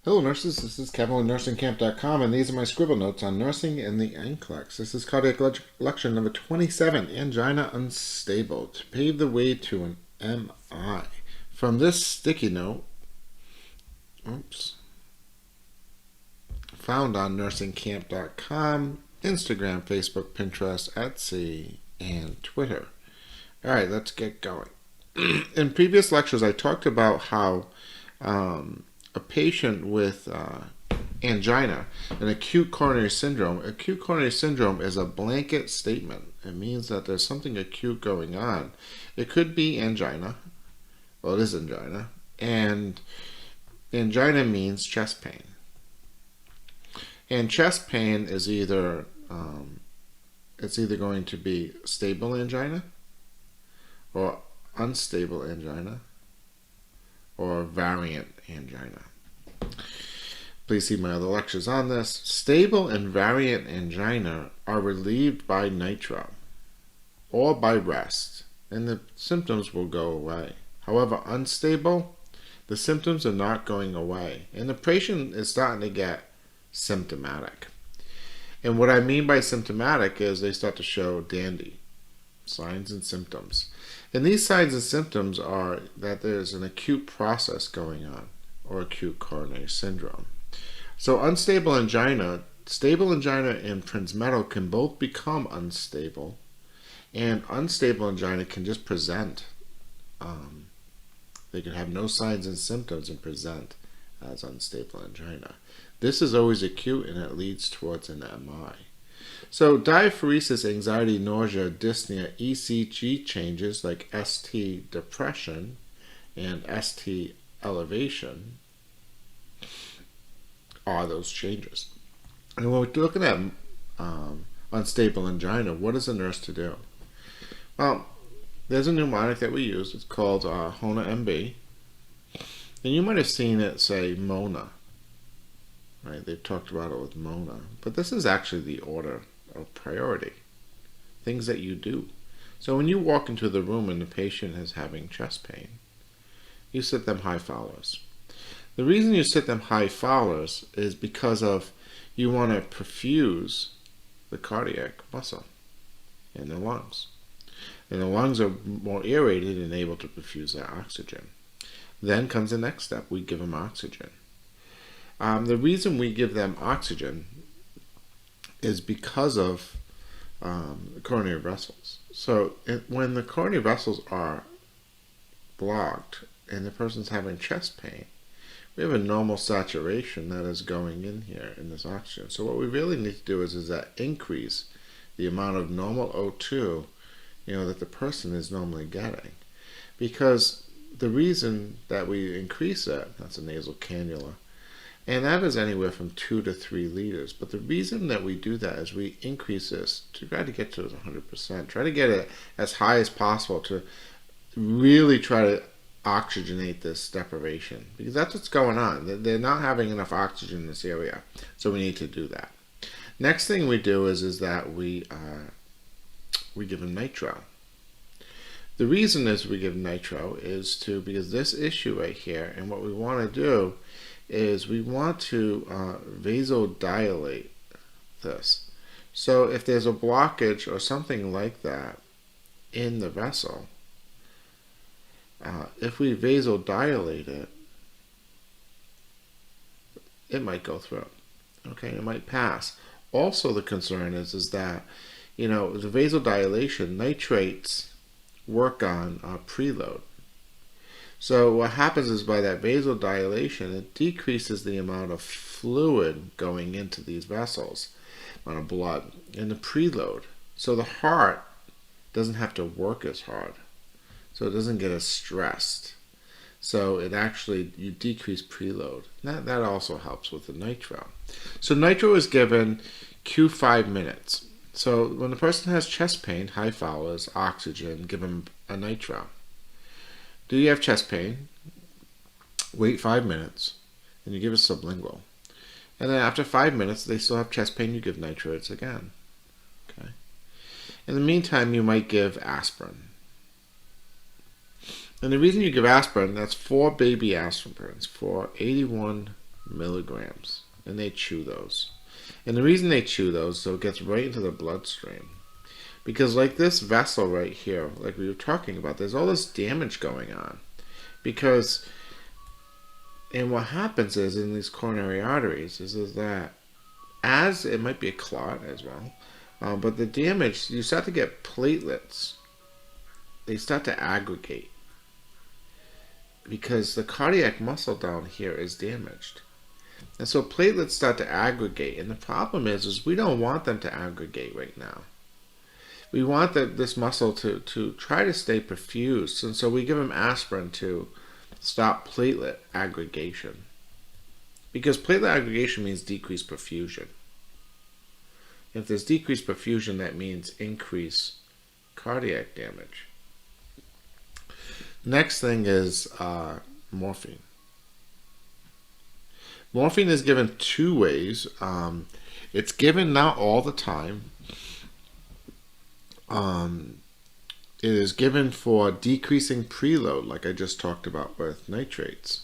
Hello nurses, this is Kevin with NursingKAMP.com, and these are my scribble notes on nursing and the NCLEX. This is cardiac lecture number 27, Angina Unstable, to pave the way to an MI. From this sticky note, found on NursingKAMP.com, Instagram, Facebook, Pinterest, Etsy, and Twitter. Alright, let's get going. In previous lectures, I talked about how a patient with angina, an acute coronary syndrome is a blanket statement. It means that there's something acute going on. It could be angina, well, it is angina, and angina means chest pain. And chest pain is either going to be stable angina, or unstable angina, or variant angina. Please see my other lectures on this. Stable and variant angina are relieved by nitro or by rest, and the symptoms will go away. However, unstable, the symptoms are not going away, and the patient is starting to get symptomatic. And what I mean by symptomatic is they start to show dandy signs and symptoms. And these signs and symptoms are that there's an acute process going on, or acute coronary syndrome. So unstable angina, stable angina and transmetal can both become unstable, and unstable angina can just present. They can have no signs and symptoms and present as unstable angina. This is always acute, and it leads towards an MI. So diaphoresis, anxiety, nausea, dyspnea, ECG changes like ST depression and ST elevation are those changes. And when we're looking at unstable angina, what is a nurse to do? Well, there's a mnemonic that we use. It's called Hona MB. And you might have seen it say Mona. Right? They've talked about it with Mona. But this is actually the order of priority. Things that you do. So when you walk into the room and the patient is having chest pain, you sit them high followers. The reason you sit them high followers is because of you want to perfuse the cardiac muscle in the lungs. And the lungs are more aerated and able to perfuse that oxygen. Then comes the next step. We give them oxygen. The reason we give them oxygen is because of the coronary vessels. So when the coronary vessels are blocked and the person's having chest pain, we have a normal saturation that is going in here in this oxygen. So what we really need to do is that increase the amount of normal O2 that the person is normally getting. Because the reason that we increase it, that's a nasal cannula, and that is anywhere from 2 to 3 liters. But the reason that we do that is we increase this to try to get to 100%. Try to get it as high as possible to really try to oxygenate this deprivation. Because that's what's going on. They're not having enough oxygen in this area. So we need to do that. Next thing we do is that we give them nitro. The reason is we give nitro is because this issue right here, and what we want to do is we want to vasodilate this. So if there's a blockage or something like that in the vessel, if we vasodilate it, it might go through. Okay, it might pass. Also, the concern is that the vasodilation, nitrates work on preload. So what happens is by that vasodilation, it decreases the amount of fluid going into these vessels, amount of blood, and the preload. So the heart doesn't have to work as hard. So it doesn't get as stressed. So you decrease preload. That also helps with the nitro. So nitro is given Q5 minutes. So when the person has chest pain, high followers, oxygen, give them a nitro. Do you have chest pain? Wait 5 minutes, and you give a sublingual. And then after 5 minutes, they still have chest pain, you give nitrates again. Okay. In the meantime, you might give aspirin. And the reason you give aspirin, that's 4 baby aspirins for 81 milligrams. And they chew those. And the reason they chew those, so it gets right into the bloodstream. Because like this vessel right here, like we were talking about, there's all this damage going on. Because, and what happens is in these coronary arteries is that as, it might be a clot as well, but the damage, you start to get platelets. They start to aggregate. Because the cardiac muscle down here is damaged. And so platelets start to aggregate. And the problem is we don't want them to aggregate right now. We want this muscle to try to stay perfused. And so we give them aspirin to stop platelet aggregation. Because platelet aggregation means decreased perfusion. If there's decreased perfusion, that means increased cardiac damage. Next thing is morphine. Morphine is given two ways. It's given not all the time. It is given for decreasing preload, like I just talked about with nitrates.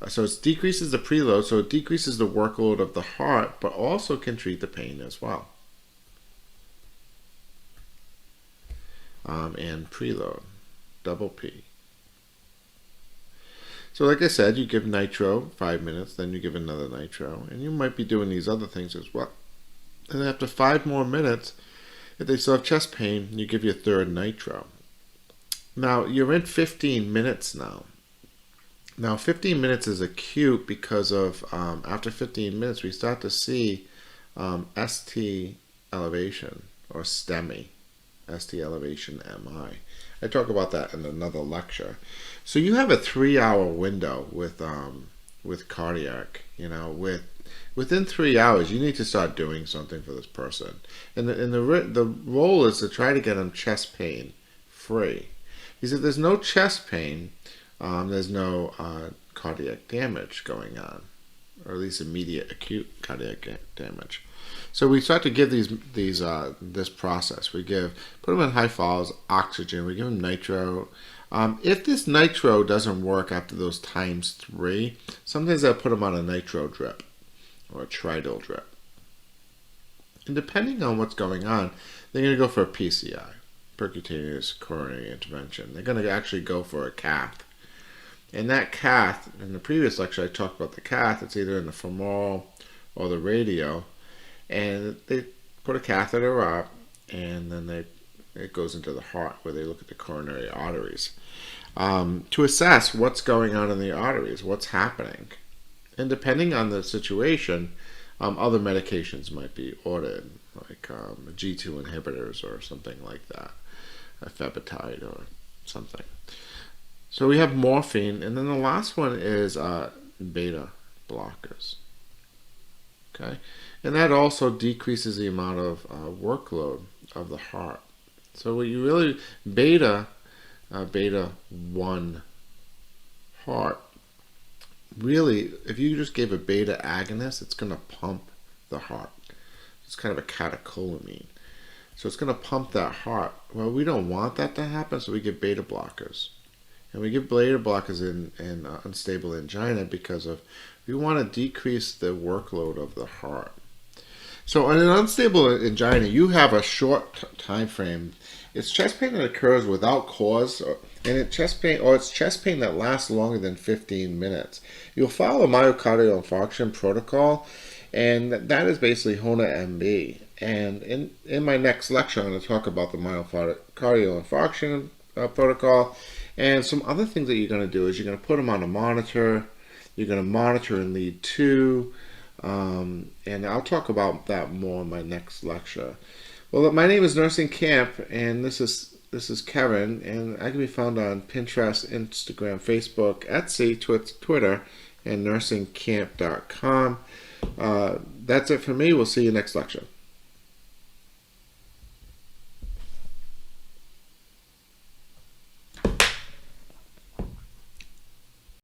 So it decreases the preload, so it decreases the workload of the heart, but also can treat the pain as well. And preload, double P. So like I said, you give nitro 5 minutes, then you give another nitro, and you might be doing these other things as well. And then after 5 more minutes, if they still have chest pain, you give your third nitro. Now, you're in 15 minutes now. Now, 15 minutes is acute because of, after 15 minutes, we start to see ST elevation, or STEMI, ST elevation MI. I talk about that in another lecture. So you have a 3-hour window with cardiac, within 3 hours, you need to start doing something for this person. And the role is to try to get them chest pain free. Because if there's no chest pain, there's no cardiac damage going on, or at least immediate acute cardiac damage. So we start to give this process. We put them in high falls, oxygen. We give them nitro. If this nitro doesn't work after those times 3, sometimes I'll put them on a nitro drip or a tridal drip. And depending on what's going on, they're going to go for a PCI, percutaneous coronary intervention. They're going to actually go for a cath. And that cath, in the previous lecture I talked about the cath, it's either in the femoral or the radial. And they put a catheter up, and then it goes into the heart where they look at the coronary arteries to assess what's going on in the arteries, what's happening. And depending on the situation, other medications might be ordered, like G2 inhibitors or something like that, a Febitide or something. So we have morphine, and then the last one is beta blockers. Okay, and that also decreases the amount of workload of the heart. So what you really beta 1 heart, really, if you just gave a beta agonist, it's going to pump the heart. It's kind of a catecholamine. So it's going to pump that heart. Well, we don't want that to happen, so we give beta blockers. And we give beta blockers in unstable angina because we want to decrease the workload of the heart. So in an unstable angina, you have a short time frame. It's chest pain that occurs without cause, and it's chest pain that lasts longer than 15 minutes. You'll follow a myocardial infarction protocol, and that is basically Hona MB. And in my next lecture, I'm going to talk about the myocardial infarction protocol, and some other things that you're going to do is you're going to put them on a monitor. You're going to monitor in lead 2, and I'll talk about that more in my next lecture. Well, my name is Nursing Camp, and this is Kevin, and I can be found on Pinterest, Instagram, Facebook, Etsy, Twitter, and nursingkamp.com. That's it for me. We'll see you next lecture.